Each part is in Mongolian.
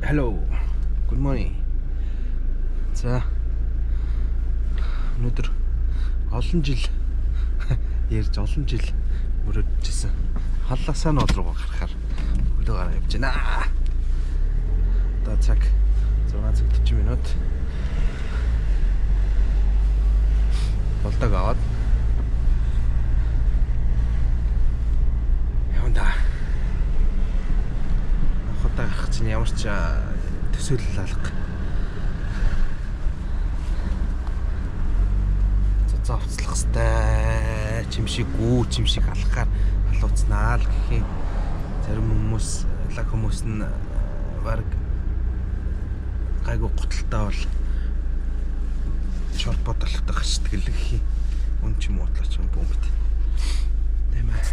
Hello. Good morning. За. Өнөөдөр олон жил ярьж олон жил мөрөдчихсэн. Халласаа нол руу гарахаар хөлөө гараа явж байна. Одоо цаг 6:40 минут. Болдог аваад. Явна. Ахтаа гарах чинь ямар ч төсөөлөл алга. Завцлах хэвээр чимшиг алхахаар халууцнаа л гэхээ. Зарим хүмүүс нь баг гайгүй готалтай бол шорт бодлохтой гашдаг л гэхээ. Үн ч юм уу утлаач юм бомбит. Тэмээ.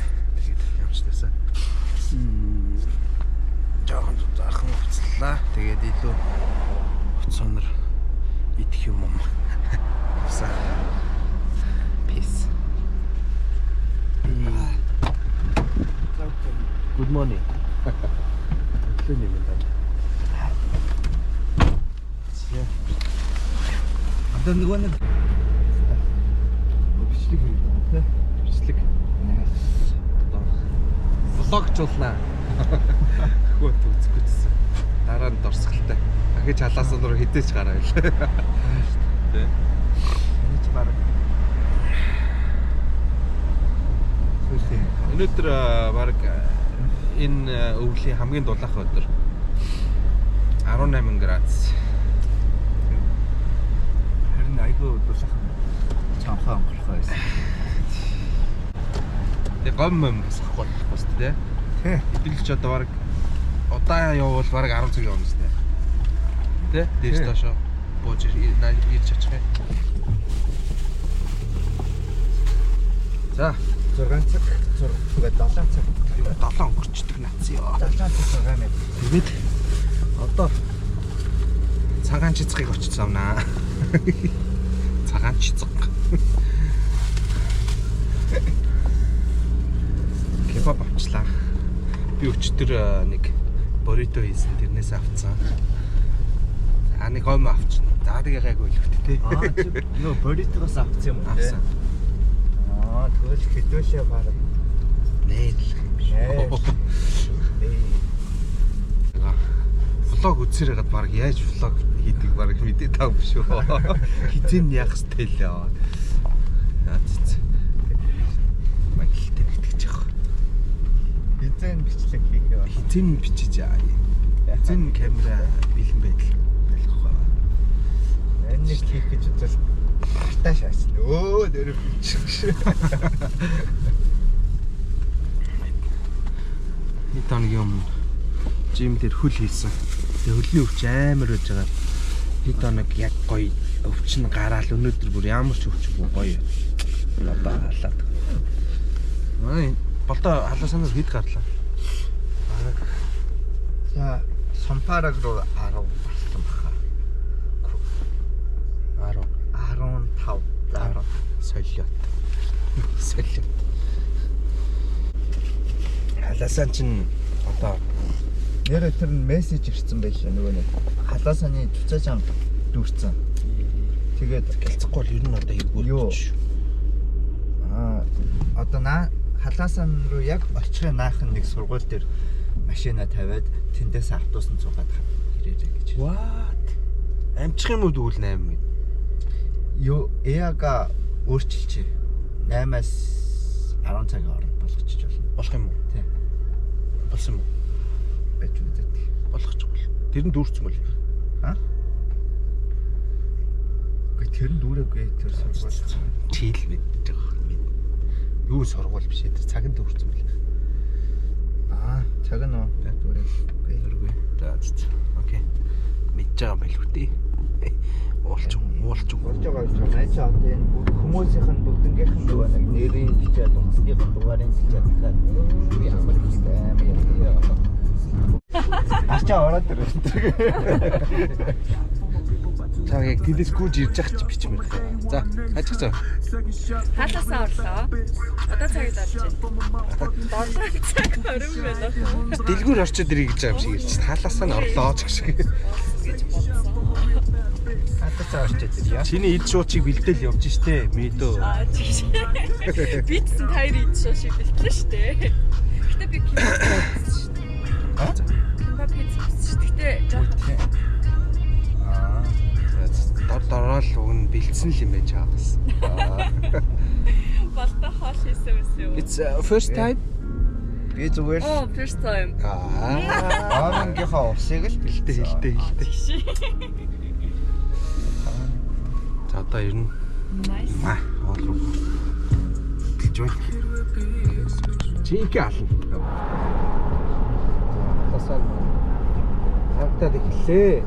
Тэгээд ямчнасаа. Жохон заахан уцлаа. Тэгээд илүү уцсонор идэх юм уу. Са. Peace. Good morning. Өглөө юм байна. Зя. Одоо нэг бичлэг юм байна. Бичлэг. Влогжуулнаа. Хөөт үзэхгүйсэн. Дараа нь дурсгалтай. Ахиж халаасан руу хідээч гараа байл. Тэ. Энд ч баг. Өнөөдөр баг энэ өвлийн хамгийн дулаах өдөр 18 градус. Харин айгүй дулаах цаанхаа өнгөрөх байсан. Тэг гом басахгүй бас тий. Хэдүүлж одоо баг удаа явбал баг 10 цаг явна сте. Тэ? Дээш доошо бууж ирж очих юм. За 6 цаг 7 цаг 7 өнгөрчдөг нац ёо. 7 цаг 6 минут. Тэгээд одоо цагаан чицгийг очиж авнаа. Цагаан чицэг. Кебаб авчлаа. Би өчтөр нэг борито хийсэн, тэрнээс авцсан. За нэг хом авчихна. За тэгээ гайгүй л хөт тээ. Нөө боритогоос авцсан юм уу те? Тэгвэл хэдүүлээ баг. Нээл. Влог үзсээр гад баг яаж влог хийдэг баг мэдээ тав биш үү? Хизэн яах сте лээ. Яа цэц. Магэлтэй битгэж яах. Хизэн бичлэг хийх юм. Хизэн бичиж аа. Хизэн камера бэлэн байдал байх байна. Энэ нэг хийх гэж үзэл хартаа шаасан. Өө дөрөв бичих. Нэг тоног юм жим дээр хөл хийсэн. Тэгээ хөлний өвч амар байж байгаа. Нэг тоног яг гоё өвчин гараал өнөөдөр бүр ямар ч өвчгүй гоё. Одоо халаад. Болдоо халаасанаар хэд гарлаа. За Сампараг руу 10 болсон баха. 15 солиот. Халаасан чинь одоо нэр тэр мессеж ирсэн байлаа нөгөө нэг халаасаны цуцаажан дүүрсэн. Тэгээд гэлцэхгүй бол ер нь одоо эвгүүрч. Одоо халаасан руу яг очихын наахан нэг сургууль дээр машина тавиад тэндээс автобусан цугаад ирээрэй гэж. What? Амчих юм уу дүүл 8 гэд. Юу яага өөрчилчээ. 8-аас 10 цагийн хооронд болгочих болно. Болох юм уу? Тий. Болсон юм уу? Байж үзээд. Болгочихгүй. Тэр нь дүүрсэн мөл. Гэхдээ тэр нь дүүрээгүй тэр сургууль. Чийл мэдэж байгаа. Юу сургууль биш ээ. Тэр цаг нь дүүрсэн мөл. Цаг нь уу? Дүүрээгүй. За. Окей. Мэдж байгаа байл үү? Уулч байгаа гэж байна. Найчаа одоо энэ хүмүүсийнх нь бүгднгийнх нь нөгөө нэг нэрийн бичээд онцгийнхын дугаарын бичээд дахиад ямар их аим яа. Ачаа ороод ирэх. Та яг тэндээс гүйж ирж явах чи бичмээр. За, ажиг зөө. Хааласаа орлоо. Одоо цагт олж байна. 7 цаг 20 минут. Дэлгүүр орчод ирэх гэж байгаа юм шиг ирж. Хаалаасаа нь орлоо ч гэх шиг. Гэж бодсон. Хатацаа орчод ирье. Чиний эд шуучийг бэлдээл явж штэ. Мэдөө. Чигш. Битсэн тайр ид шоо шиг бэлтлээ штэ. Гэтэ би кимбап хийсэн штэ. Кимбап хийсэн штэ. Гэтэ жоохон Дорол уг нь бэлдсэн л юм байж байгаа бас. балта хоол хийсэн юм. It's first time. Би зүгээр Oh, first time. Ааангийнхаа усыг л Хилтэй. За одоо ирнэ. Nice. Хоол руу. Тэлж байна. Чиний ална. Тасаа. Хавтад эхлээ.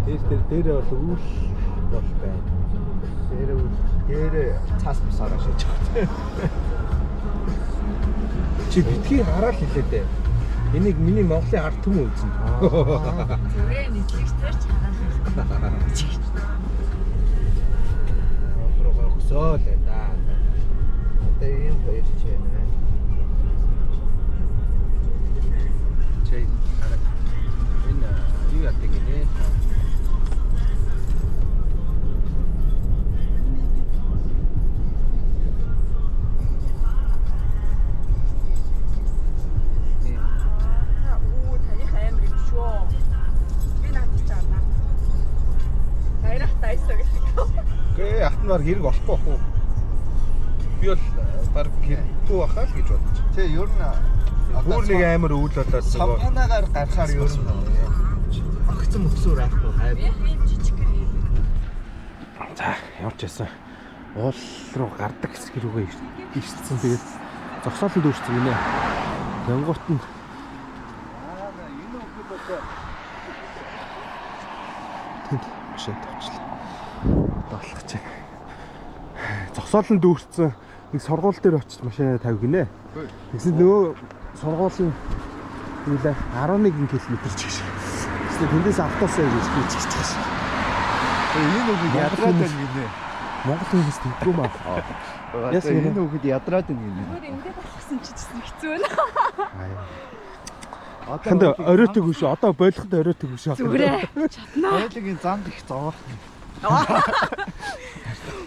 Дээр бол үйл бол байна. дээр цаас бусаараа шиж байгаа. Чи битгий хараад хэлээ дээ. Энийг миний Монголын ард түмэн үзнэ. Зүгээр нэтлэгчтэй ч хараад Руугаа өсөөл да. Одоо ийм хоёр ч байна. Чэй хараа. Энэ юу яадаг гинэ? Ахнаар хэрэг болохгүй бах уу? Би бол баг хэрэггүй бахаа л гэж бодож. Тэ ер нь Бүр нэг амар үйл болоод нөгөө сампанагаар гарахаар ер нь огцон мөксөөр авахгүй хайр. За явж яасан. Уул руу гардаг хэсэг рүүгээ ирсэн. Тэгээд зогсоолд өөрчлөсөн гинэ. Тэнгуут нь Энэ үгүй болоо. тэнд машин тавьчлаа. Болчих чинь. Зогсоолд өөрчлөсөн. Нэг сургууль дээр очиж машинаа тавь гинэ. Тэгсэн нөгөө сургуулийн үлээ 11 км ч гэж. Тэгсэн тэндээс автобусаар ирж байгаа. Энэ үгүй ядраад байна гинэ. Монгол хүмүүс тэггүй маа. Яасан энэ үгүй ядраад байна гинэ. Өөр ингээд болгосон ч хэцүү байна. Ханд оройтог биш. Одоо болгоход оройтог биш. Зүгээрээ чаднаа. Байлгийн замд их зовох.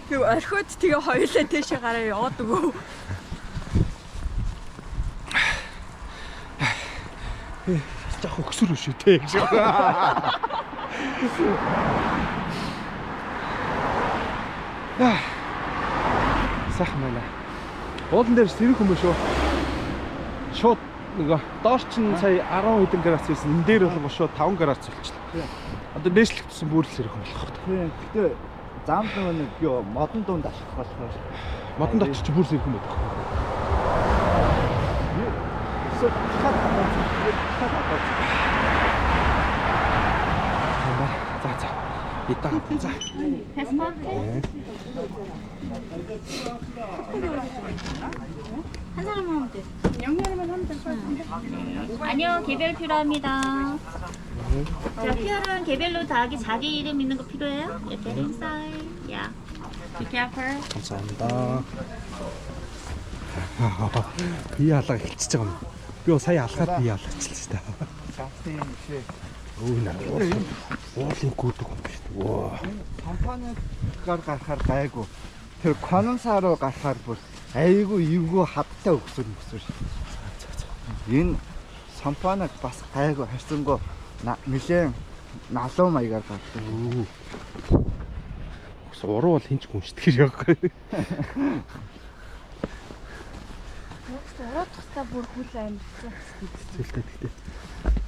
Тэг орхиод тэгээ хоёулаа тийшээ гараа яваад өгөө. Жах өгсөр биш үү те гэж. Сайхан байна. Уулан дээр сэрэх хүмүүс шүү. Шууд нөгөө доош чинь сая 10 хэдэн градус байсан. Энэ дээр бол шууд 5 градус болчихлоо. Одоо нээшлэгдсэн бүр л сэрэх юм болох. Гэтэ замд нэг юу модон дунд ашиг болохоор Модонд очиж бүр сэрэх юм байна. За. Итаа за. 한 사람만 하면 돼. 영양만 하면 될 것 같은데. 아니요, 개별 필요합니다. 자, 퓨얼은 개별로 다 자기 이름 있는 거 필요해요? 이렇게 inside. Yeah. Be careful. 감사합니다. Би алга хэлчихэж байгаа юм. Би сая алхаад би алгачихлаа шүү дээ. замсын чи Өө наа. Уулын гүдэг юм шүү дээ. Воо. компанигаар гарахаар гайгүй. Тэр консаа руу гарахаар бүр айгүй эвгүй хаттай өгсөр. Энэ сампанаг бас гайгүй харьцангуй нэлээд налуу маягаар гардаг. Уруу бол хинч гүнштгэр явахгүй. Ороод тахтаа бүр хүл амьдсан. Тэгтээ.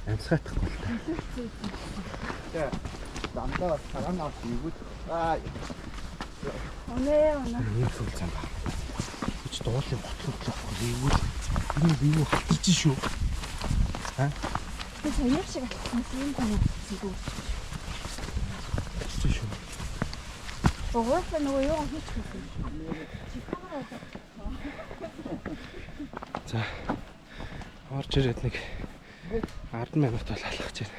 Амьсгаатахгүй л та. Тэгээ дамдаа цагаанаас эвгүй. Онээ. Ийм зүйл зам ба. Чи дуулын готлогдлоо эвгүй. Энэ бие хатчих шүү. 그 저녁 시간 무슨 거냐 지금. Хатчих шүү. 먹었어 너 이거 해줘. За. Орж ирээд нэг 10 минут бол алхаж байна.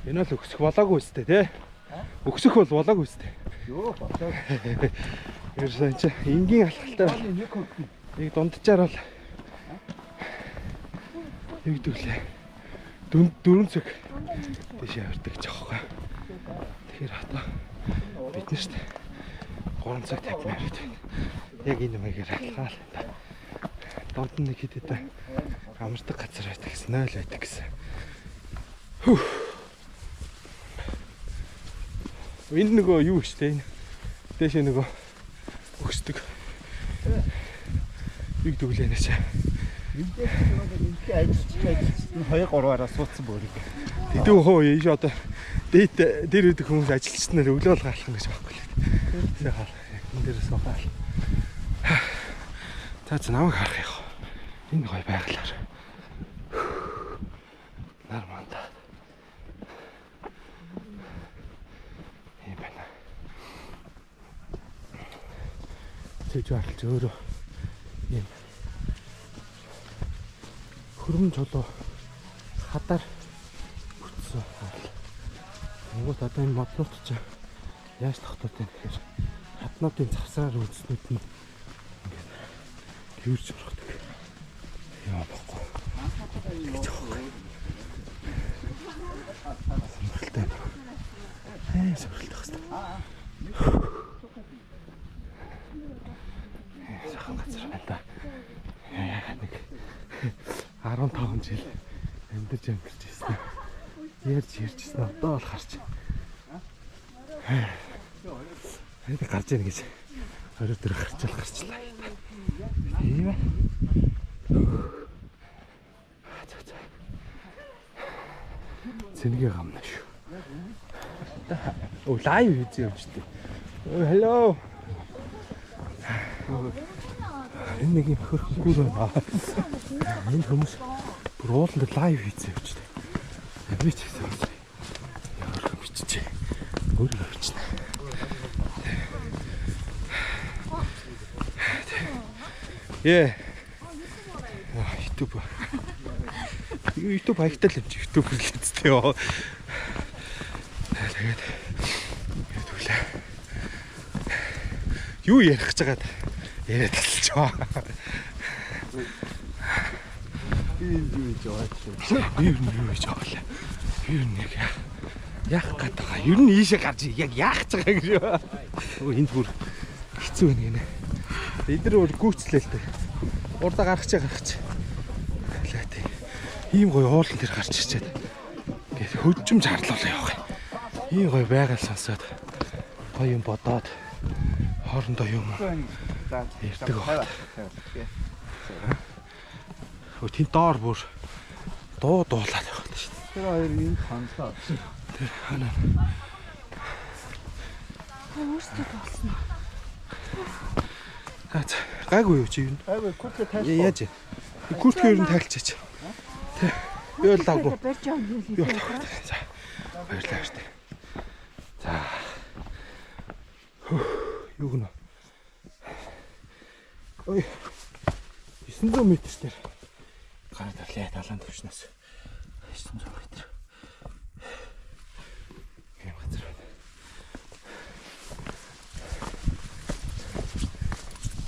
Энэ л өксөх болоогүй үстэй тий. Өксөх бол болоогүй үстэй. Йоо болоо. Ерөөсөн чи энгийн алхалтай нэг дундчаар бол нэгдүүлээ. 4 цаг тийш явдаг ч аахгүй. Тэгэхээр одоо бид нэрт 3 цаг тавьмаар байна. Яг энэ маягаар алхаал. Донд нэг хэдэд амардаг газар байдаг гэсэн 0 байдаг гэсэн. Энэ нөгөө юу штэ энэ. Дэшээ нөгөө өгсдөг. Биг дүглэнээс. Эндээ ажиллаж 2-3-аараа суудсан бөрөг. Тэдүү хоо ийш одоо дээр үдэх хүмүүс ажилчнаар өглөөл гарах гэж байхгүй л. Тэгээ хаал. Энэ дээрээс хаал. За намайг харах яах вэ? Энэ гоё байглаар. Норманда. Ийм байна. Тэж харалж өөрөө ийм хөрмөн чулуу хадаар бүтсэн харал. Тэнгуут одоо энэ моднууд ч яаж тогтоод байна гэхээр хатнуудын завсраар үзснүүд нь ингээд гэрж орохдаг. Яа бохгүй. Сонирхолтой. Сонирхолтой хэвчээ. Сайхан газар байна да. Яагаад нэг 15 жил амьдарч ирсэн. Ярьж ирсэн одоо бол гарч. Хэдий гарч ийн гэж орой дээр гарчлаа. Ийм ээ. Цэнгээ гамна шүү. Оо лайв хийсэн юм шүү дээ. Оо hello. Энэ нэг юм хөрхөнгүү байна. Энэ хүмүүс бүр ууланд лайв хийсэн юм шүү дээ. Би ч гэсэн ямар хэмчижээ. Өөрөө хэмчнэ. YouTube. YouTube хаягтай л юм чи YouTube хэлээдтэй ёо. Тэгээд хэвлээ. Юу ярих гэж байгаад яриад талчаа. Юу гэж яваач. Юу гэж яваалаа. Юу нэг яах гээд байгаа. Ер нь ийшээ гарч яг яах гэж байгаа гэж. Өө энд бүр хэцүү байна гинэ. Эдгээр өөр гүйцлээ л дээ. Урдаа гаргач. Хэлээ. Ийм гоё уулан дээр гарч ирчээд. Ингээд хөдөлж харлуулаа явах. Ийм гоё байгаль сонсоод гоё юм бодоод хоорондоо юм ярьдаг байна. Өө тэнд доор бүр дуулаад явах шүү дээ. Тэр хоёр юм хандлаа. Тэр ханаа. Өөрсдөө болсон. Гайгүй юу чи юу? Гайгүй куртэ тааш. Яаж? Куртгээ ер нь тайлчаач. Тэ. Би бол лаггүй. Барьж байгаа юм Би бол лаггүй. За. Баярлалаа штэ. За. Юу гэнэ? Ой. 900 м дээр гараад ирлээ далайн төвшнөөс. 900 м. Ийм газар байна.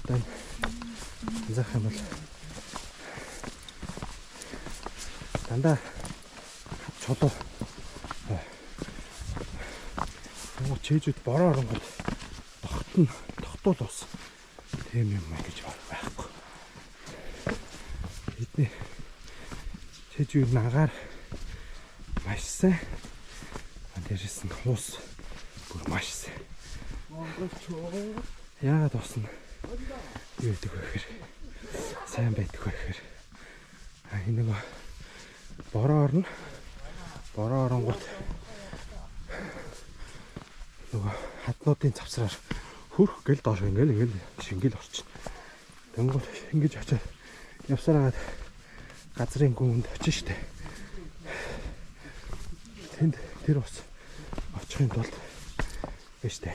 Дан зах юм бол дандаа чулуу нөгөө чэжүүд бороо оронгод тогтуул ус тийм юм гэж байхгүй. Бидний чэжүүд нагаар маш сайн. Дээрээс нь хуус бүр маш сайн. Яагаад усна? Юу гэдэг вэ гэхээр сайн байдаг вэ гэхээр энэ нөгөө бороо оронгууд нөгөө хаднуудын завсраар хөрх гэл доош ингээл шингэл орчин. Тэнгууд ингэж очиад явсараад газрын гүнд очин штэ. Тэнд тэр ус очихын тулд биштэй.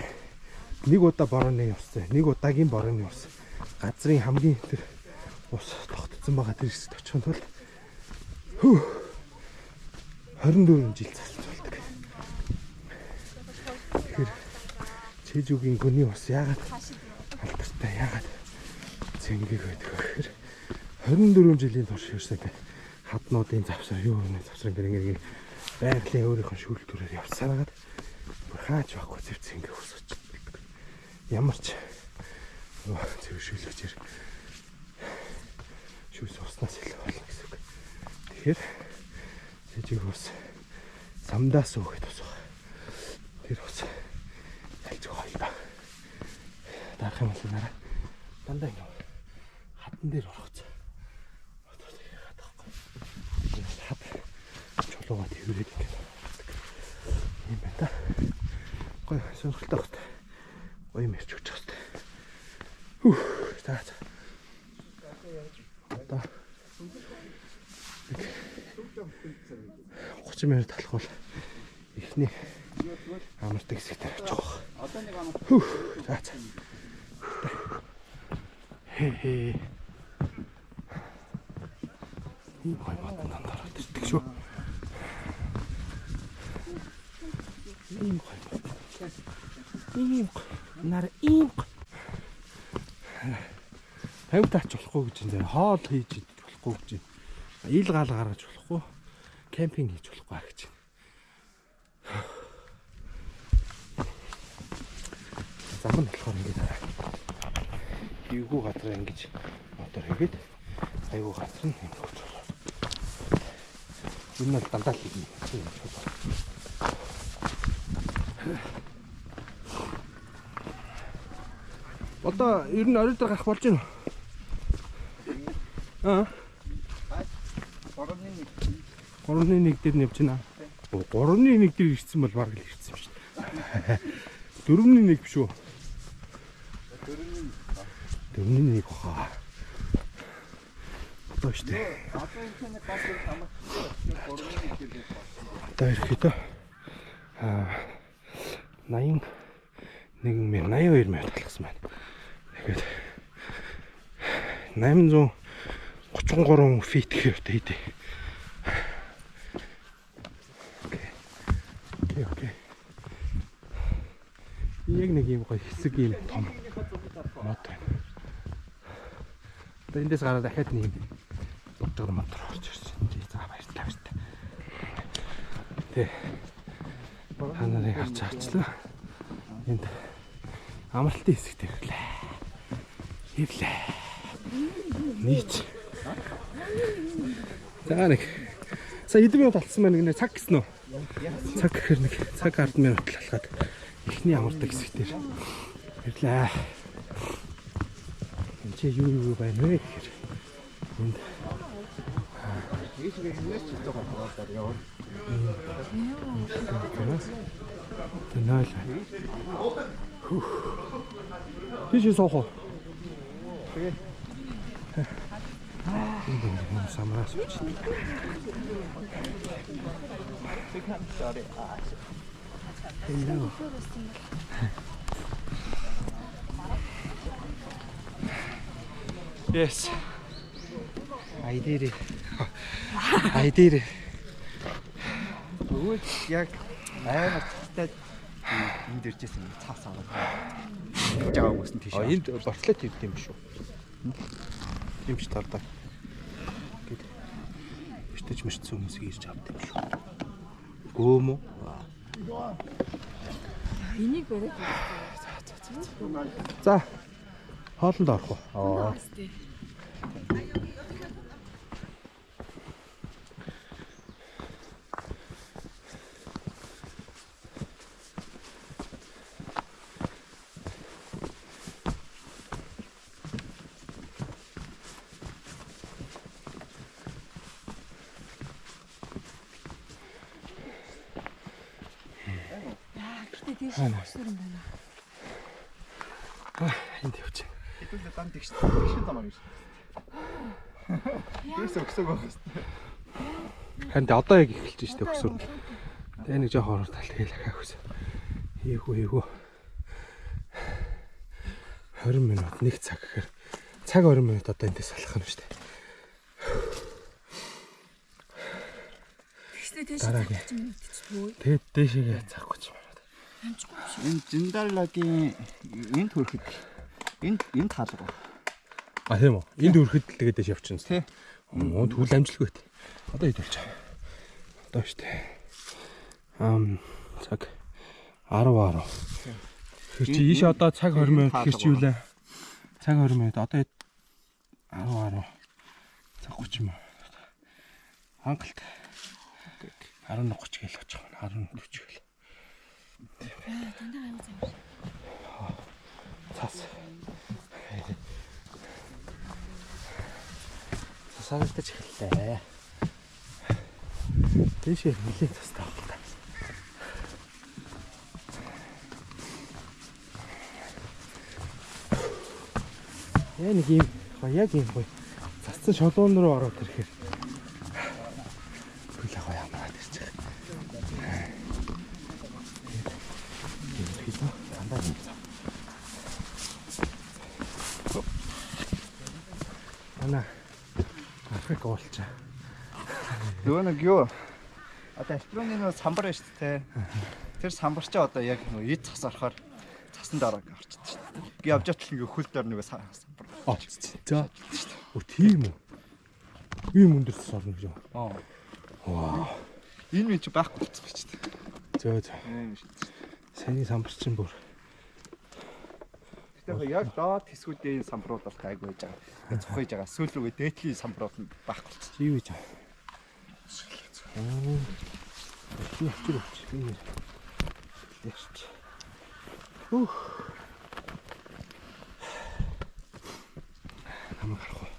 Нэг удаа борооны ус, нэг удаагийн борооны ус. Газрын хамгийн тэр ус тогтцсон байгаа тэр хэсэгт очихын тулд 24 жил засалж болдог. Тэгэхээр Чэжүүгийн гүний ус яагаад алдартай яагаад зингийг байдаг вэ гэхээр 24 жилийн турш ерөөсөө ингэ хаднуудын завсар юу нэг завсар ингэ байгалийн өөрийнхөө шүүлтүүрээр явсараад бүр хаач байхгүй зэвц ингэ өсөж байдаг. Ямар ч зөв шүүлгчээр шүүс уснаас илүү болно гэсэн үг. Тэгэхээр Чэжүүг ус самдаас өгöd ус байна. Тэр ус ялж гоё ба. Дарах юм бол нараа дандаа ингэ хатан дээр орохц. Хат чулуугаа тэрвэрэд ингэ юм байна та. Гоё сонирхолтой багт. Гоё юм ярьж өгч байгаа хэвээр. За. Одоо 30 минут талах бол ихний амардаг хэсэгтэр очих واخ. Одоо нэг амарт. За. Хээ. Ийм гоё батан дандаа ирдэг шүү. Ийм гоё. Ийм нар ийм 50 таач болохгүй гэж энэ хоол хийж идэх болохгүй гэж байна. Ил гал гаргаж болохгүй. Кемпинг хийж болохгүй гэж байна. Зам нь болохоор ингэж эвгүй газар ингэж мотор хийгээд айгүй газар нь ингэж болоо. Энэ бол дандаа хийх юм. Одоо ер нь орой дээр гарах болж байна уу? Аа. 3-1 дээр нэвч байна. 3-1 дээр ирсэн бол баг л ирсэн юм шүү дээ. 4-1 биш үү? 4-1 баха. Одоо шүү дээ. Одоо ирэхэд 82 минут талхсан байна. Тэгээд 833 фит гэхтэй дээ. Окей. Яг нэг юм гоё хэсэг юм том мод байна. Одоо эндээс гараад дахиад нэг бодгор мотор орж ирсэн. За баярлалаа. Тэ. Ханарыг харж аачлаа. Энд амралтын хэсэгт ирлээ. Нийт. За нэг. За хэдэн минут алдсан байна гинэ цаг гэсэн үү? Цаг гэхэр нэг цаг 10 минут л алхаад ихний амардаг хэсэгтэр ирлээ. Энд чи юу байна вэ гэхээр энд ийшээ хинээс ч байгаа болохоор яваа. Тэнайл. Тийш соохоо. Тэгээ. Энэ самраас үуч. Hello. Yes. I did it. I did it. Өвөл яг аймаг цастай энд иржсэн цаас аваад. Яаж авах гэсэн тийш. Энд бортлет хийх юм шүү. Юм ч тардаа. Гэт. Биштэйч мэрчсэн хүмүүсийг ирж авдаг юм шүү. Гөөм үү? Энийг бариад. За. Хоолнд орох уу? Энд явж байна. Хэдүүлээ дан тэгш замаа юм шиг. Тэрс өксөг байх хэвээр. Харин одоо яг эхэлж штэ өксөөр. Тэгээ нэг жоох ороод тал тэгэл ахаа хүс. Хийгүү. 20 минут нэг цаг гэхээр цаг 20 минут одоо эндээс алхах юм штэ. Тэгснэ тийш 30 минут ч бүү. Тэгээд дээшээгээ цаг 30 минут. Энэ Жиндалагийн энд хүрэхэд энд хаалга. А тийм үү. Энд хүрэхэд л тэгээд дэш явчихна. Тий. Оо түүл амжилтгүй байт. Одоо хэд болж байгаа. Одоо штэ. Цаг 10. Тэр чи ийш одоо цаг 20 минут гэрч юу лээ. Цаг 20 минут одоо 10. Цаг 30 минут. Хангалт. 11:30 гээл очих. 11:40 гээл. Дандаа аюул зам. Цас. Цасаалтаж эхэллээ. Тийшээ нэлийн цастай байна. Яа нэг юм яг юм гоё. Цацсан шолуун руу ороод ирэхээр хүлээ гоё амраад ирчих. Хийх дандаа юм. Ана Африк уулчаа. Нөгөө нэг юу? Одоо Альпиноны нөгөө самбар байна шүү дээ. Тэр самбарчаа одоо яг нөгөө эд цас орохоор цасан дараа орчиод шүү дээ. Ги явж байгаа ингээ хөл дээр нөгөө самбар. За. Оо тийм үү. Ийм өндөрс орно гэж юм. Вау. Энэ минь ч байхгүй болчихсон шүү дээ. Зөө. Саяны самбар чинь бүр. Тэгэхээр яг доод хэсгүүдийн самбарууд бол гайгүй байж байгаа. Цохойж байгаа. Сүүл рүүгээ дээдлийн самбарууд нь байхгүй болчихсон. Юу гэж аа. Би очиж би. Яшч. Ух. Намайг харах уу?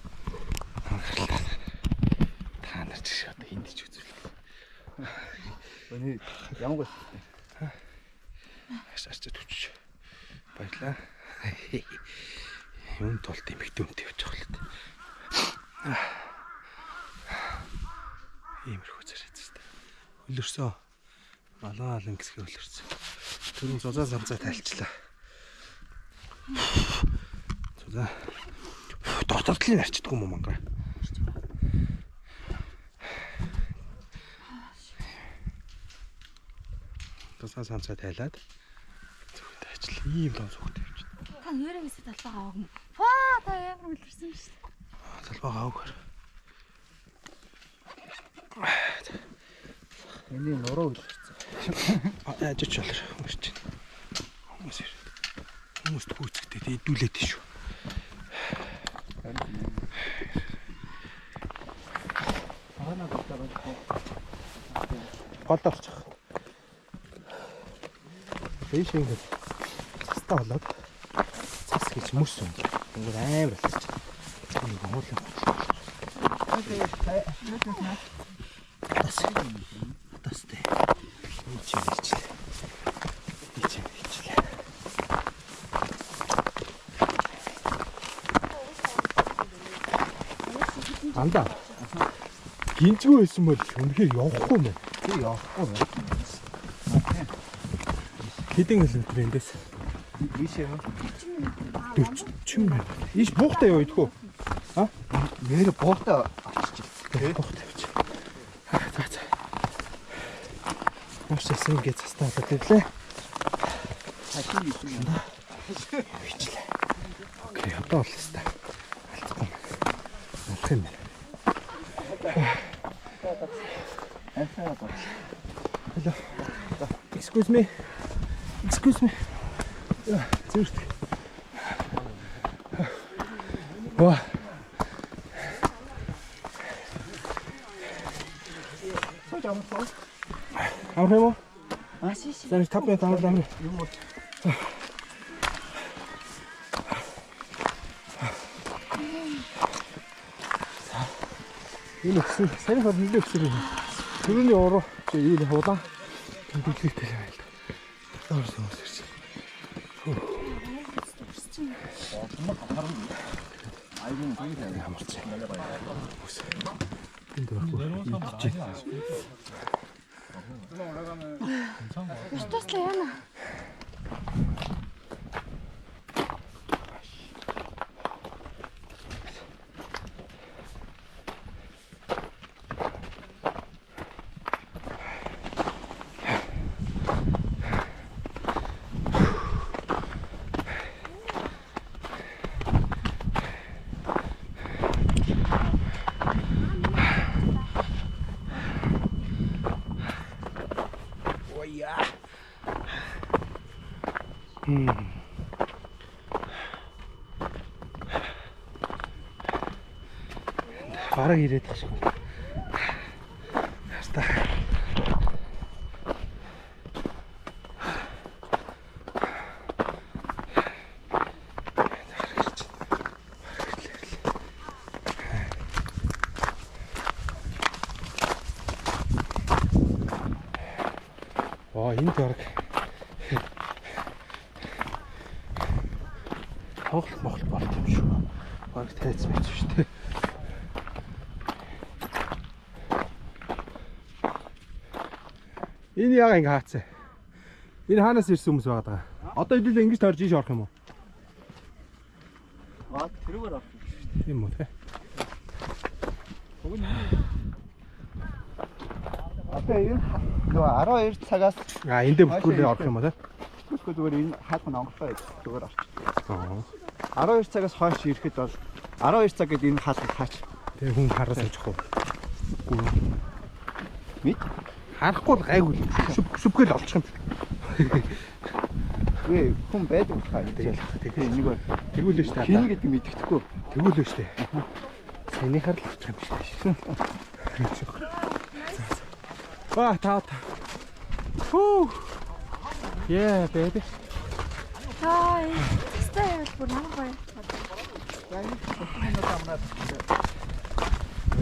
Та нар ч одоо энд ч үзүүлээ. Өний ямар гоо. Ашаарч төвч. Баярлаа. Юм толт эмхтэй өмтэй явж байгаа л та. Иймэрхүү зэрэг зү. Хөлөрсөө. Малаа лингсгээ хөлөрсөн. Түрүүн зузаа самцаа тайлчлаа. Зузаа. Дотордлыг арчдаггүй юм мангар. Зузаа самцаа тайлаад зөвхөн тайлчлаа. Ийм доо зүгт явж. Та нэрээ хэсэг талбай авах юм. Фаа та ямар үлдэрсэн шүү дээ. Талбай аваагүй. Эний нуруу үлдсэн. Ажиж болор хүмүүс чинь. Хүмүүст хүүцэгтэй идүүлээд шүү. Хаана гутаа Гол орчих. Ийш ингэж цастаа болоод цас гэж мөс юм. Ингээд амар болчих. Энэ хуулаа. Тастэй. Ичээ. Андаа. Гинцгүй байсан бол үнэхээр явахгүй мэ. тий явахгүй байна. Хэдэн километр эндээс? Ийшээ 40 минут. Ийш буухтай юу идэх үү? А? нэр боотоо авчиж. Буухтай явж. За. Машин ингэ цастаа болоод ирлээ. Хашийн юм. Бичлээ. Окей, одоо бол хэвээр алцсан. Алах юм байна. Hello. Excuse me. Зэрэг. Ваа. Авах юм уу? Ашиш. Зэрэг 5 минут аваад юм уу? Энэ өксөн сайн хол нэлээд өксөн юм. Түрүүний уруу чи юу нэ хулаа. Тэмдэглэхтэй юм байна. Тааварсан ус ирсэн. Айгын тийм Ямарч. Энд байхгүй. Туслаа яана. бараг ирээд байгаа шиг. Хаста. Энд бараг тоглох болт юм шүү. Бараг тайц мэт шүү дээ. Энэ яга ингэ хаацаа. Энэ хаанаас ирсэн хүмүүс байгаа даа. Одоо хэдүүлээ ингэж тойрж ийш орох юм уу? тэрүүгээр орох. Тийм үү те. Одоо энэ нөгөө 12 цагаас Эндээ бүтгэрлээ орох юм уу те? Бүтгэл зүгээр энэ хаалхан онгортой зүгээр орчих. 12 цагаас хойш ирэхэд бол 12 цаг гээд энэ хаалхыг хаач. Тэгээ хүн хараас очих уу? Мэд Харахгүй л гайгүй шүпгэл олчих юм. Гээ хүн байдаг хаа. Тэгээ нэг Тэгвэл л шүү дээ. хин гэдэг мэддэхгүй. Тэгвэл л шүү дээ. Санийхаар л очих юм шүү дээ. Та. Хүү. Yeah, baby. Hi. Стай бүр намайг.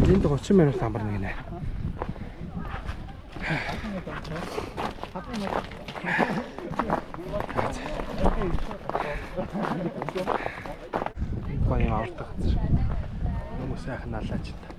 Энд 30 минут амарна гинэ. Гоё авдаг. Хүмүүс яхан налаач та.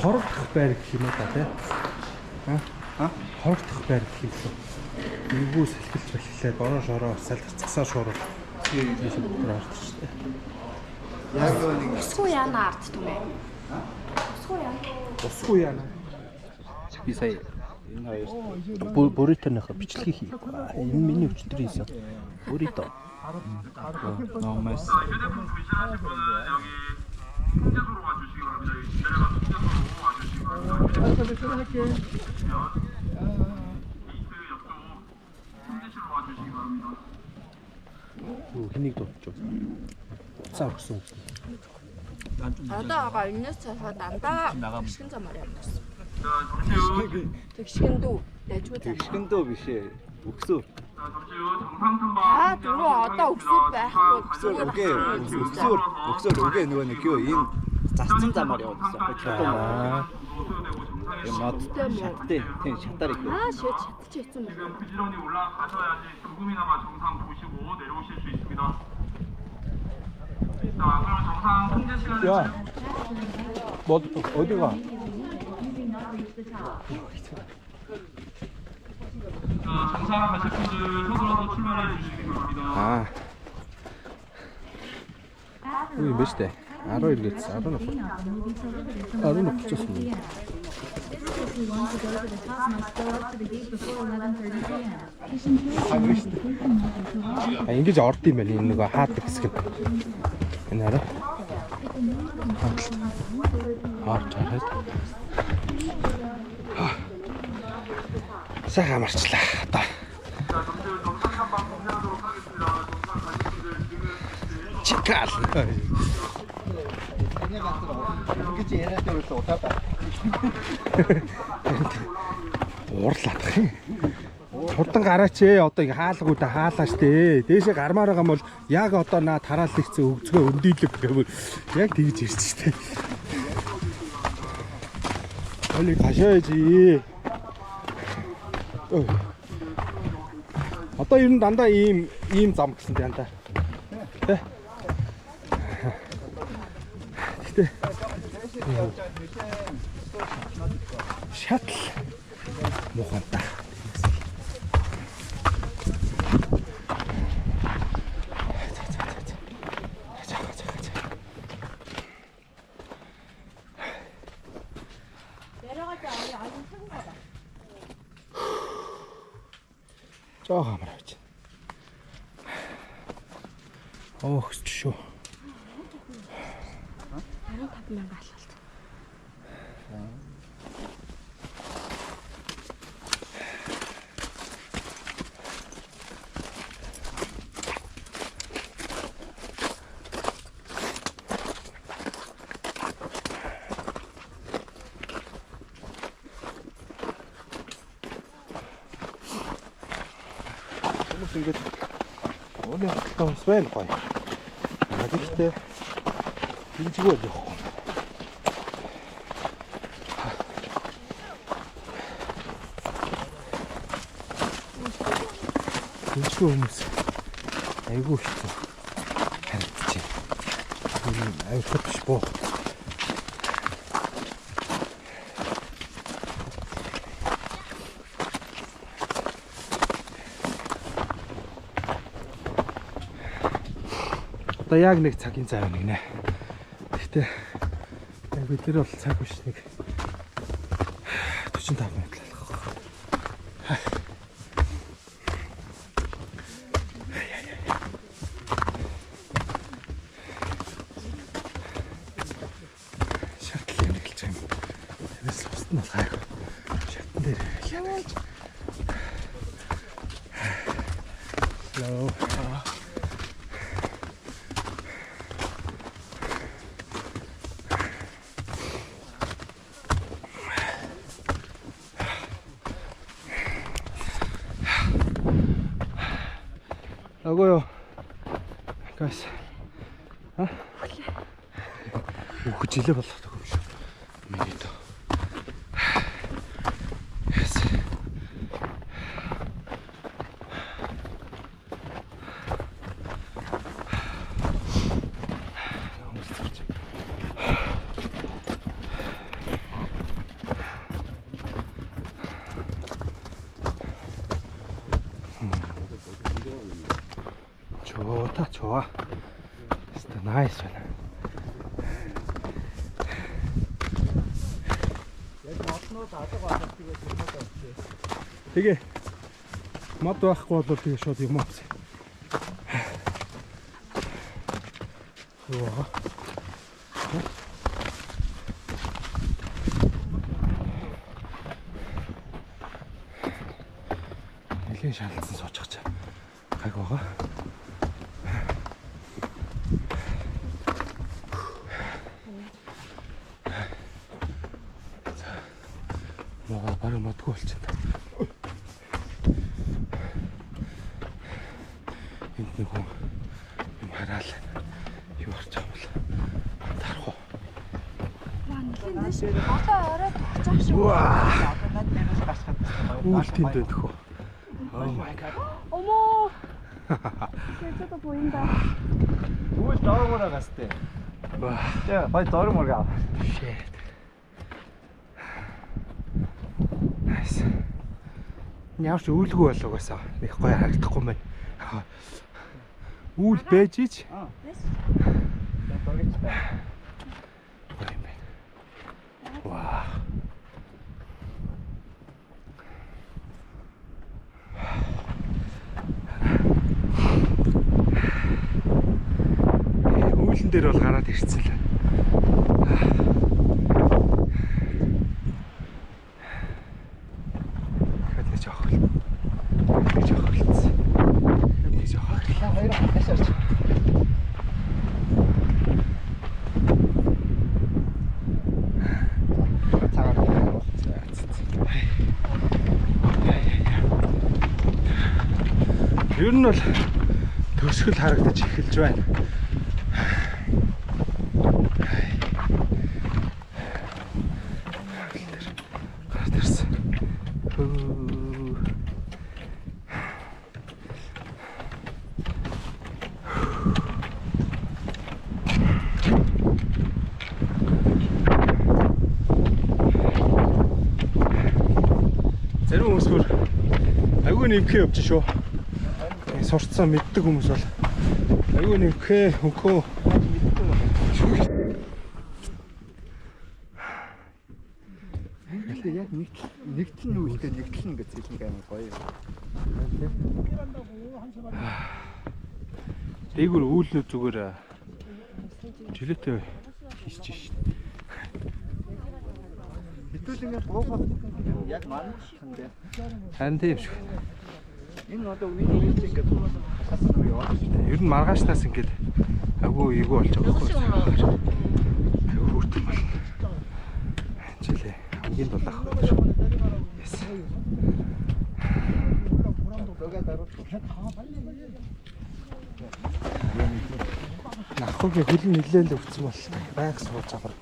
Хорогдох байр гэх юм да тий. Хорогдох байр гэх юм лээ. Энгүү салхилж бэлхлээ, бороо шороо салхицсаа шуурал. Тийм бүр орчих тий. Яг нэг Усгүй яана арт түмээ. Усгүй яана. Би сая энэ хоёр буритоныхоо бичлэгийг хийх. Энэ миний өчтөр хийсэн. Бурито. Номас. Хэнийг дуудчих вэ? Цаа өгсөн. Одоо энэс цаашаа дандаа гიშгэн замаар явчихсан. Тэгшгэндүү яжгүй тань. тэгшгэндөө биш ээ. Өгсөө. Дөрөв одоо өксөв байхгүй. Өгсөө үгээ нөгөө нэг юу энэ зарцсан замаар явуулсан. Модтой шаттай тийм шатаар их. Шийд шатчихсан байна. 부지런히 올라가셔야지 조금이나마 정상 보시고 내려오실 수 있습니다. 자, 그럼 정상 통제 시간을 야. 뭐 어디가? 정상 가실 분들 서둘러서 출발해 주시기 바랍니다. 여기 몇 시대? 12겠지. 11 붙였습니다. Ингэж орд юм байна. Энэ нөгөө хаадаг хэсэг нь. Энэ хараа. Орж хараад. Сайхан амарчлаа. Одоо. Чикал. ингэж яриад явуулсан удаа. Уурлах юм. Хурдан гараач ээ. Одоо ингэ хаалгуудаа хаалаач дээ. Дээшээ гармаар байгаа юм бол яг одоо наа тараалагдсан өгзгөө өндийлэг гэвэл яг тэгж ирж штэ. Олиг хашаажи. Одоо ер нь дандаа ийм зам гэсэн дандаа. Тэ. Гэтэ. Шатл. Мохонта. Жоо амар авч. Өсч шүү. 15,000 алхалт. Хүмүүс ингэж өөний хаталтаа ус байна гоё. Гэхдээ хинжгүй л явахгүй. Хинжгүй хүмүүс айгүй хэцүү. Харагдчих. Айгүй биш боо. Одоо яг нэг цагийн цай байна гинэ. Гэхдээ яг бид нар бол цаг биш нэг 45 минут л болох. Шатл юм хэлж юм. Тэрээс устд нь бол хайх. Шатн дээр хэлээ. Hello. Агоё. Guys. Үхэж илээ болох юм шүү. Минийто. Yes. 좋다 좋아. 진짜 나이스. 되게 맛도 갖고 와도 되게 шууд юм авсан. 우와. 이게 шаардсан суучих чаа. Гайг байгаа. Мага бараг модгүй болчихно. Энд нэг хүн юм хараал юу орж байгаа бол тарах уу. Одоо орой тогтчих шүү. Үүлтийн дэндэх үү. Oh my god. 어머. 진짜도 보인다. Үйл доогоороо гастай. Ваа. Тэ бай доор мөргөө. Shit. Nice. Яавч үүлгүй болов угаасаа. Их гоё харагдахгүй юм байна. Үйл байж ич. Доргич бай. Гоё юм байна. Ваа. Үүлэн дээр бол гараад ирсэн л. Хатна жоох. Жоох хэлсэн. Жоох. Хоёр хашаач. Ер нь бол төсгөл харагдаж эхэлж байна. Гард ирсэн. Зарим хүмүүс бүр айгүй нэмхээ явж шүү. Сурцсан мэддэг хүмүүс бол айгүй нэмхээ хөнхөө Гэхдээ яг нэгтлэн үлдээ нэгтлэн гэж хэлнэг амар гоё. Дээгүр үүлнүүд зүгээр жилеттэй хийчих шít. Хэдүүл ингээд гоохот яг манхан дээ. Харин тийм шүү. Энэ одоо үеийн ингээд хассан уу яа. Ер нь маргаашнаас ингээд агуу эйгүү болж байгаа байхгүй. Агуу хүртэн байна. Жилээ хамгийн дулаах байна. Yes. Нахугийн хөлн нилээл өвцөн бол байг сууж авар.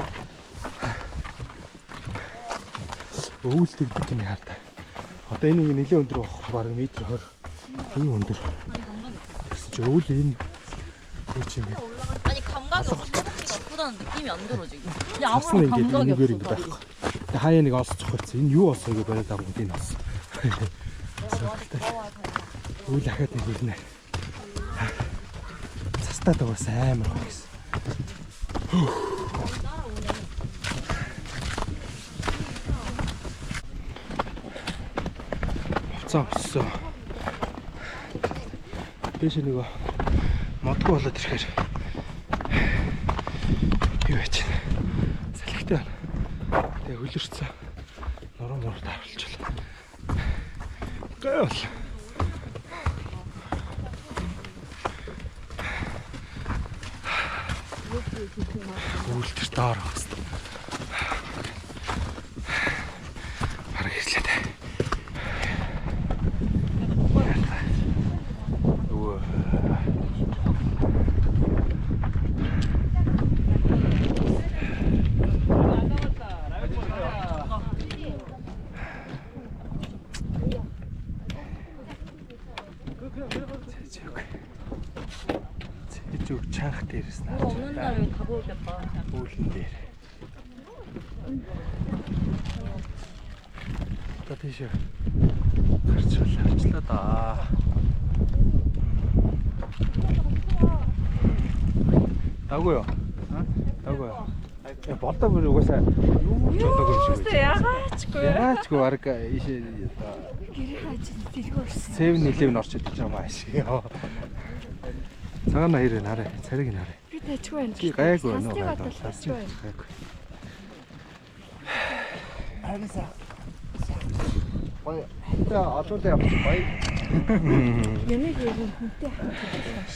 Өвөлдөг юм яа та. Одоо энийг нилээ өндөр авах бараг метр 20 энэ өндөр. Тэгсэн чи өвөл энэ юм бэ? 아니 감각이 없다는 느낌이 안 들어 지금. 그냥 아무런 감각이 없어. байхгүй. Тэгээ хаяа нэг олсч хөрцөн. Энэ юу болсон гэж бариад авах гэдэг нь болсон. Өвөл ахаад нэг ирнэ. Цастаа дагаас амар гэсэн. Хуцаа өссөн. Биш нэг модгүй болоод ирэхээр юу яач вэ? Салхитай байна. Тэгээ хөлөрцөө. Нуруу тааруулчихлаа. Гэл. Үлдэр доор хасна. Хараг хэлээ дээ. Чанх дээрээс наа. 오는 날에 다 보겠다. үүлэн дээр. Та тийш гарч ажиллаа да. Даггүй юу? Даггүй юу? Болдоо бүр угаасаа юу ч болоогүй юм шиг байна. Яачгүй арга ийшээ оо. Гэрээ хаач дэлгүүрсэн. 7-11 орчод гэж байгаа маш. Цагаан наяр энэ хараа. Цариг энэ хараа. Би тачгүй байна. Чи гайгүй нөө. Тачгүй байна. Гайгүй. Аргаса. Бай. Тэ одоотой явах бай. Ямиг юм хүнтэй хаач.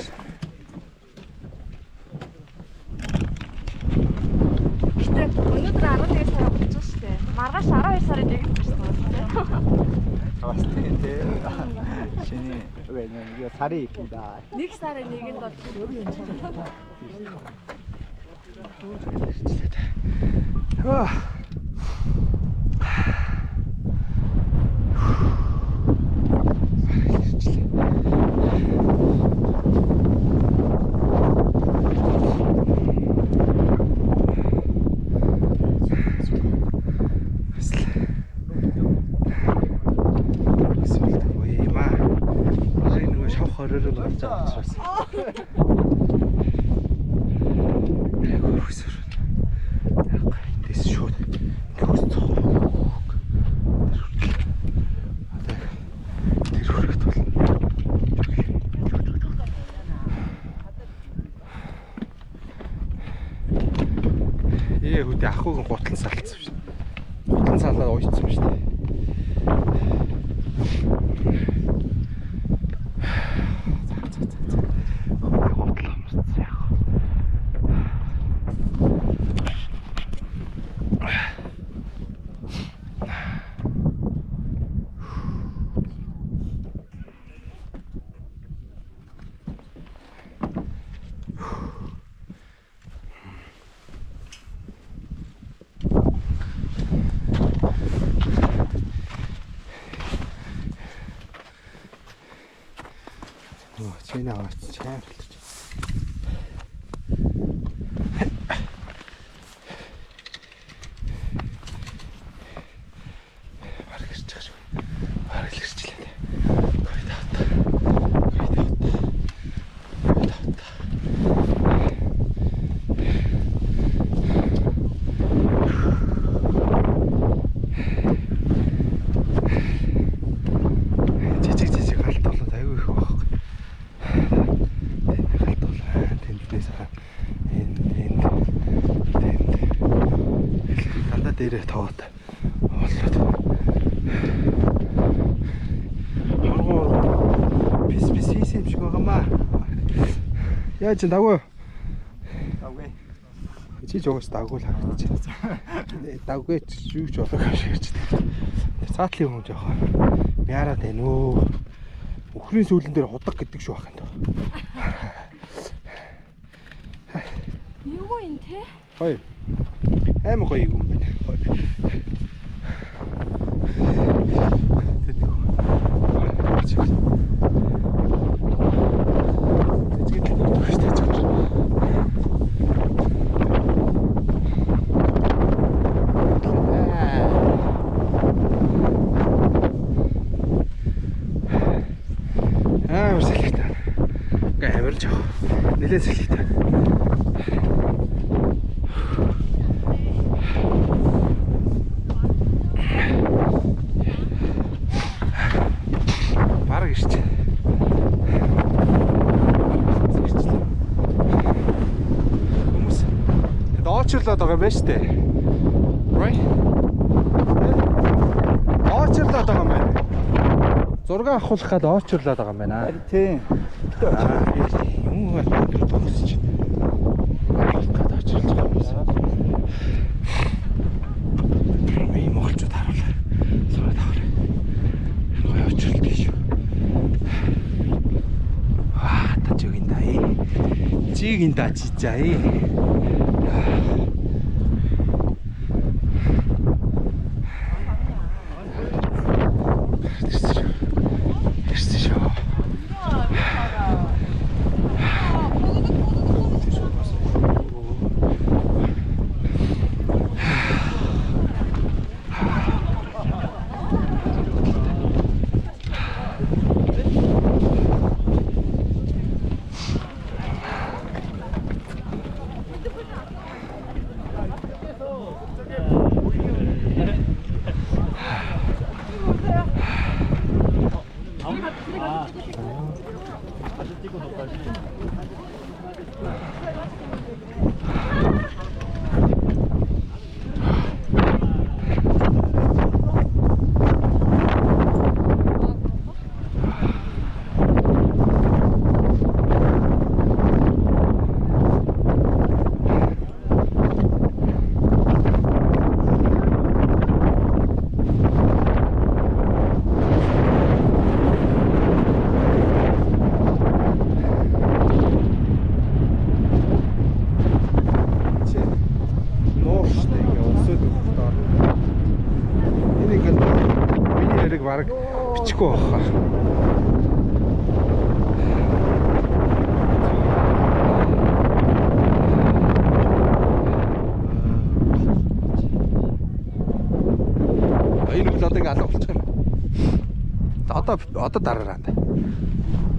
Гэтэ өнөөдөр 12 сар болж байгаа шүү дээ. Маргааш 12 сарын 1-нд гэсэн үг тийм. Бас тийм. Шинэ үгүй сарын ихда. 1 сарын 1-нд бол юу юм чанаа. Хөө. Хөдөө ахуйг гутлан салцсан шүү дээ. Гутлан салаад уйцсан шүү дээ. Чиний аваач чам хэлж. Бараг ирж байгаа шүү. Бараг л ирчлээ. Ковид авта. Яаж ч даггүй. Даггүй. Чи ч угаас даггүй л харагдаж байна. Даггүй ч юу ч болоо гэж байна. Цаатлын хүн жоохон мяараад байна өө. Өхрийн сүүлэн дээр худаг гэдэг шүү бах энэ. Юу юм те? Хоёр. Аймаг гоё юм байна. Нэлээд сэлхийтэй. Бараг ирч. Хүмүүс доочлоод байгаа юм байна шүү дээ. Right? Доочлоод байгаа юм байна. Зураг авахулах гад доочлоод байгаа юм байна. Тийм. Юм байна төгсөж. Авахулах гад доочлоод байгаа юм байна. Ийм монголчууд харуулаа. Сураад аваа. Гоё очрол гэж. Та жигиндай. Жигинда чичай. Бараг бичихгүй баха. Энэ үл одоо ингэ алга болчих юм. Одоо дараараа.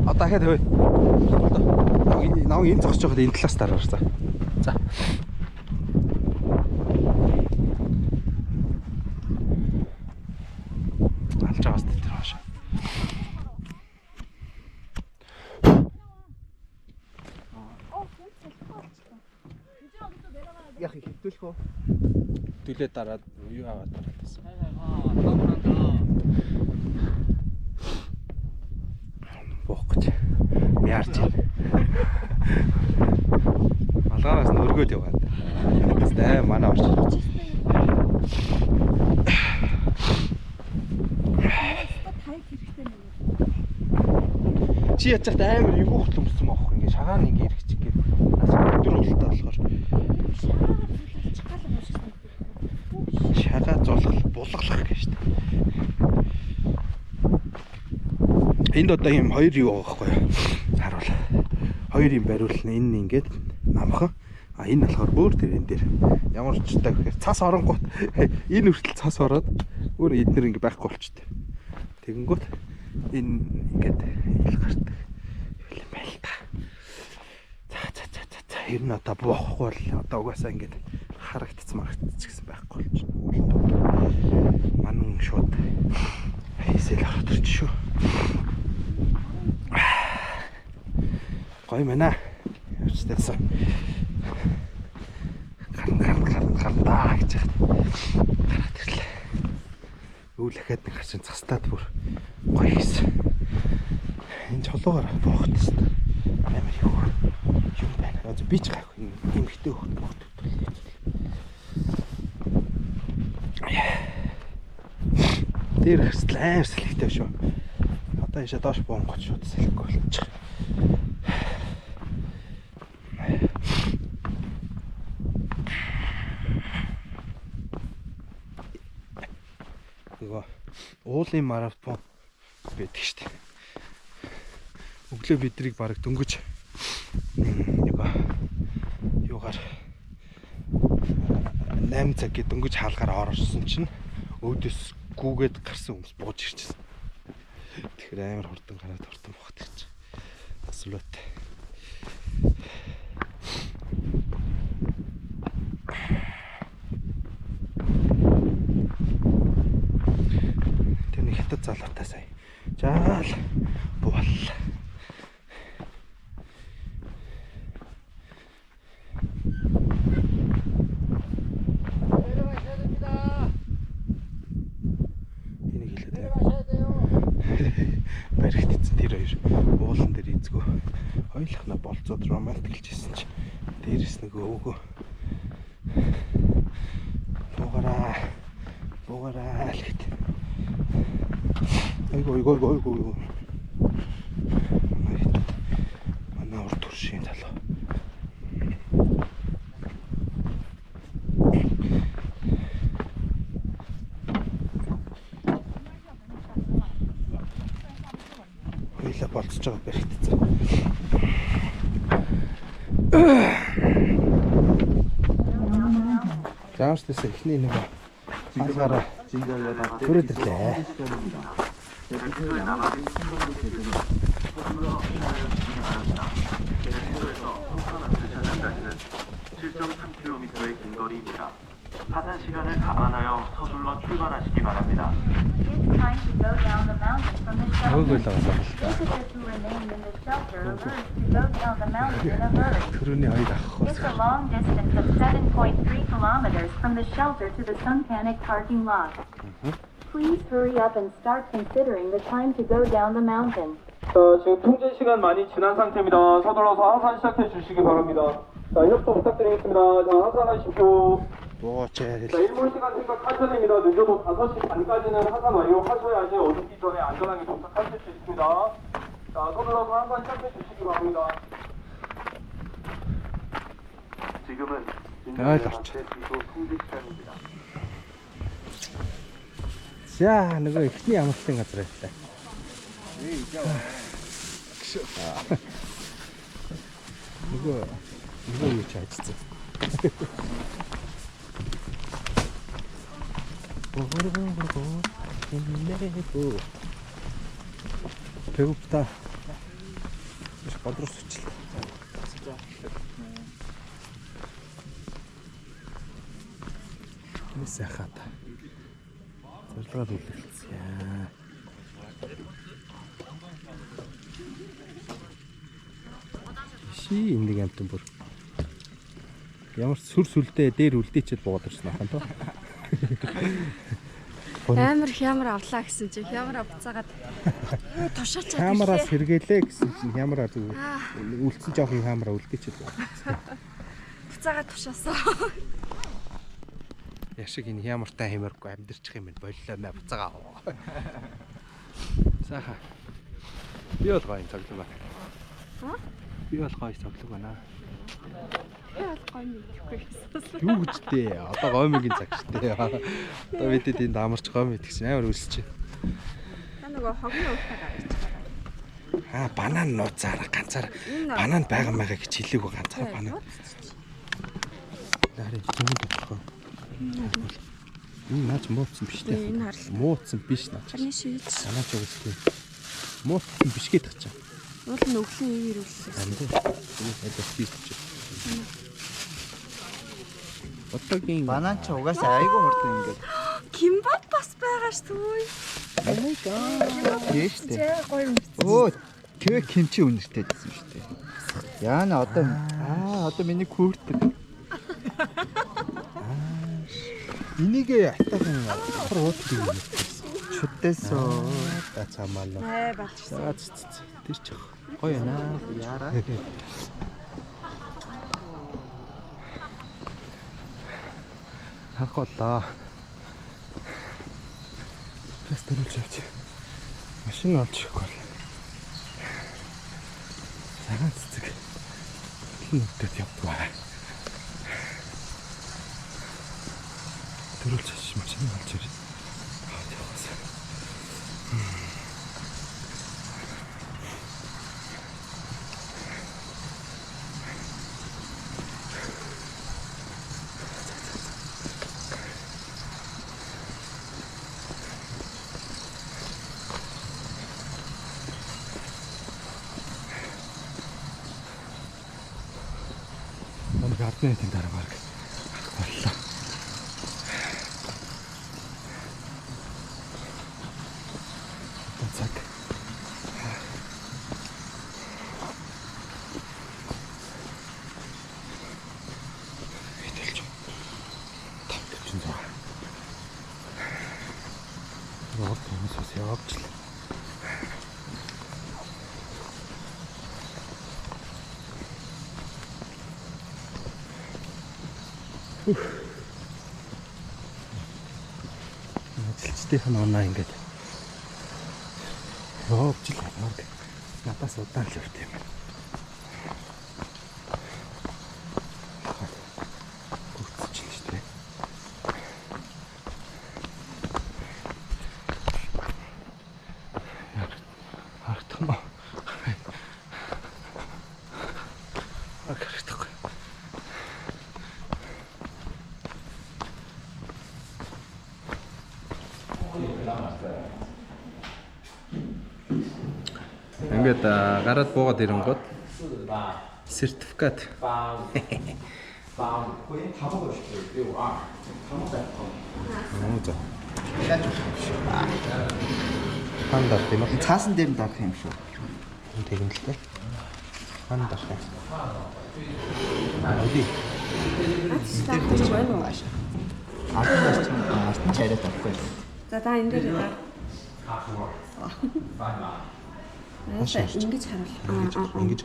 Одоо дахиад хөвөө. Одоо наваг энэ зогсож байхад энэ талаас дараар за. За. Яг хэвтүүлэх үү? Түлээ дараад юу аваад дараад байсан. Бох гэж. Яарч. Алгаараас нь өргөөд яваад. Тэ манай орч. Чи яж чад амар эвгүй хөтлөмсөн байхгүй ингээ шагаан ингээ ирэх чиг гээд өдөр болтой болохоор шагаа зулгал булгалах гэж штэ. Энд одоо юм хоёр юу байгаа байхгүй юу? Харуул. Хоёр юм бариулна. Энэ нь ингээд намхан. А энэ болохоор бүр тэр энэ дээр ямар ч таа гэхээр цас оронгууд энэ хүртэл цас ороод өөр эднэр ингээ байхгүй болчтой. Тэгэнгүүт энэ ингээд ил гардаг. Юу юм байл та. За ер нь одоо боохгүй бол одоо угаасаа ингээд харагдцсан гэсэн байхгүй болж байна. Манан шууд хийсэл ороод ирж шүү. Гоё мэнэ. Явцдагсан. Гардаа гэж гараад ирлээ. Үйл ахад нэг харчин цастаад бүр гоё хийсэн. Энэ чулуугаар боохтс. Амар юу. Юу байна? Би ч гайх эмхтэй хөлт. Тэр хэсэл амар салхитай шүү. Одоо энэ доош боонгоч шууд салхигүй болчих. Нөгөө уулын марафон байдаг шүү дээ. Өглөө бидрийг бараг дөнгөж нөгөө юугаар 8 цаг гээд дөнгөж хаалгаар орсон чинь өөдөөс гүүгээд гарсан хүмүүс бууж ирчихсэн. Тэгэхээр амар хурдан гараад хурдан бохдог ч. Асуулт. Тэр нэг хятад залуутай сая. Жаал буул. Баригдсан тэр хоёр уулан дээр эзгөө хоёулахна болцоод романтиклжсэн чи дээрэс нөгөө өвгөө буугараа л гэт. Айгуу. Манай урд туршийн залуу. Хоёлаа болцож байгаа баригдсан. Заавчдээс эхний нэг хаалгаараа хүрээд ирлээ. 긴 거리입니다. 하산 시간을 감안하여 서둘러 출발하시기 바랍니다. Төрөний хоёр ах. It's a long distance of 7.3 kilometers from the shelter to the Sunpanic parking lot. Please hurry up and start considering the time to go down the mountain. 자, 지금 통제 시간 많이 지난 상태입니다. 서둘러서 하산 시작해 주시기 바랍니다. 자, 협조 부탁드리겠습니다. 자, 하산하십시오. 자, 일몰 시간 생각하셔야 됩니다. 늦어도 5시 반까지는 하산 완료하셔야지 어둡기 전에 안전하게 도착하실 수 있습니다. 자, 서둘러서 하산 시작해 주시기 바랍니다. 지금은 그렇죠. 통제 시간입니다. 자, нөгөө ихний амралтын газар байлаа. Нөгөө юу ч хайцсан. 배고프다. 어디로 switch. 이 сайхата. Зорилгоор үлдэлцээ. Ши энийг амтан бүр. Ямар сүр сүлдээ дээр үлдээчихэд буугаад ирсэн ахын тоо. Амар хямар авлаа гэсэн чи хямар буцаагаад тушаачаад Хямараас сэргээлээ гэсэн чинь хямараа үлдсэн жоох юм хямараа үлдээчихэд буугаад. буцаагаад тушаасаа. Яшиг энэ хямартай хэмэргүй амьдэрчих юм байна. Боллоо нэ буцаага. Саха. Би бол гоё цоглог байна. Би бол гоё цоглог байна. Юу гэж дээ? Одоо гомигийн цаг шүү дээ. Одоо бидэд энд амарч гомид гэсэн амар үлсэж байна. Та нөгөө хогны уутаа гарч. Банан нууцаараа ганцаар банан байгаа гэж хэлээгүй ганцаараа банан. Нарын түмэнд бодлоо. Энэ наач мууцсан биш дээ. Энэ харал. Мууцсан биш наач. Харны шийдэж. Санаач үгүй. Мууцсан биш гэдэг чинь. Уул нь өглөө ивэр үлсэн. Амдаа. Энэ хэлэх хийчих. Одоогийн банан ч угаасаа айгүй хурдан ингээд. Кимбат бас байгаа ш түүй. Oh my god. Тийштэй. Гоё юм. Оо, тэр kimchi үнэртэй гэсэн шүү дээ. Яана одоо миний күртэг. Энийгээ атахан хор уудаг юм. Чүтээсөө Баалж. Тэр чих. Гоё наа. яараа. Харах боллоо. Тэс төрүүлж явчих. Машин олж ирэхгүй бол. Цагаан цэцэг. Нүдэд явдгаа. Төрүүлж авчих машин олж ирээ. Яваас. Гардны тийм дараа баг боллоо. Цаг. Идэлж. Тавталж заа. Рот хүмүүс явуулж. Ажилчдын оноо ингээд явж л байна. Надаас удаан л явт юм. Гүцчихлээ шүү дээ. Хартах нь. Агартах. Ингээд гараад буугаад ирэнгүүт сертификат. Хандаа тийм үү? Цаасан дээр нь даах юм шүү. Тэгнэлтэй. Хандаа. Оди. Артын чарайд авахгүй. За та энэ дээр Маш ингэж харуул. ингэж.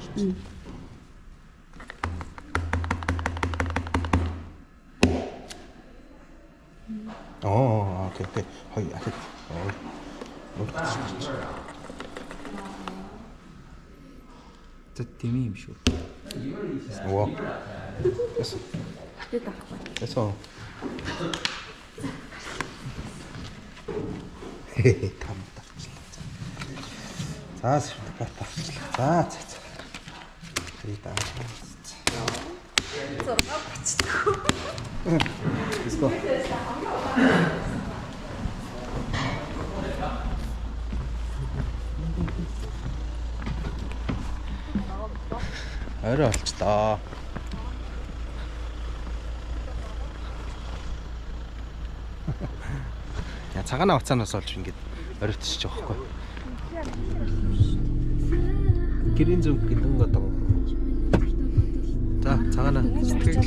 Оо, окей. Хой, ахид. За тийм юм шүү. Оо. Яс. Тэт авахгүй. Ясаа. Тамтай. За сертификат авчлаа. За. Ритаа. Зураг биччихгүй. Let's go. Орой олчлоо. Я цагаана уцаанаас олж ингэж оройтчих жоохгүй. Гэрийн зүг гэдэг одоо. За цагаана сэтгэл.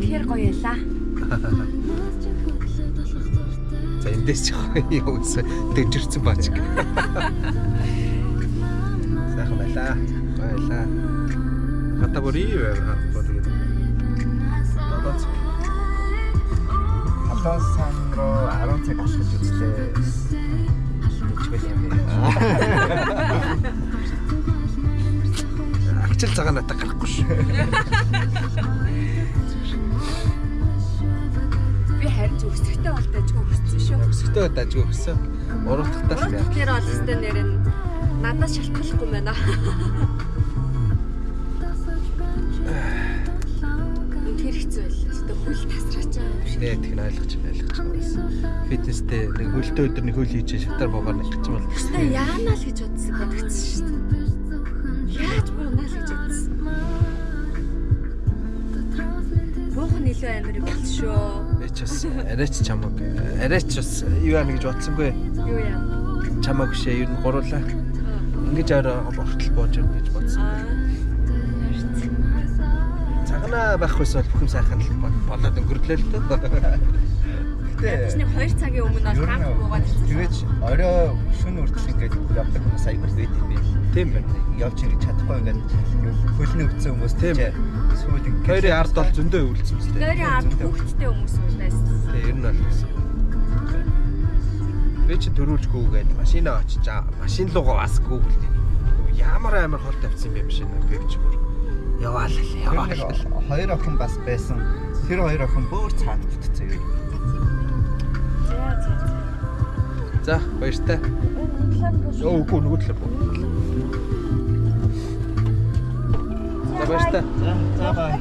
Тэгэхээр гоё ялаа. За эндээс ч юу гэсэн дэвжирсэн баач. Сайхан байлаа. Байлаа. Хата бүр ий харахгүй тэгээд. Бабац. Халуун сан руу 10 цаг ашиглаж үзлээ. Чигээр юм. Агчил цагаанаа гарахгүй шүү. Би харин өсөхтэй бол дажгүй өссөн шүү. Өсөхтэй дажгүй өссөн. Уралдахтаа л яа. Тэр бол өстэй нэр нь надаас шалтгааллахгүй байна. Тэр хэцүү байл. Өстэй хөл тасраач байгаа юм шиг. Нэ тэг ойлгож байсан. Фитнестэй нэг хөлтөө өдөр нэг хөл хийж шатар буугаар нэг ч бол. Өстэй яанаа л гэж бодсон бодогдсон шүү дээ. Яаж буунаа л гэж бодсон. Буухан илүү амар бол шүү. Арайч чамаг. Арайч бас юу яана гэж бодсонгүй. Юу яа? Чамаг бишээ ер нь гуруулаа. Ингэж орой бортол бууж ирнэ гэж бодсон. Цагаана байх байсан бол бүх юм сайхан л болоод өнгөрлөө л дөө. Гэхдээ Чиний 2 цагийн өмнө бол трафик буугаад ирсэн. тэгэж орой шөнө үртэл ингээд явдаг хүмүүс аягүй байд юм би. Тийм байна. Явж ингэж чадахгүй ингээд хөлний өвцөн хүмүүс Тийм. сүйд ингээд Хоёрын ард бол зөндөө өвлцсөн юм тест. Нойрын ард хүүхдтэй хүмүүс байсан. Тийм ер нь бол гэсэн. Би чи төрүүлжгүйгээд машинаа очиж машин руугаа бас гүүгэлтэй. Ямар амар хол тавьсан юм бэ машин би ч бүр яваал. хоёр охин бас байсан. Тэр хоёр охин бүр цаана бүтцээ юу. За баяртай. Оо үгүй нөгөө талаа. За баяртай. За бай.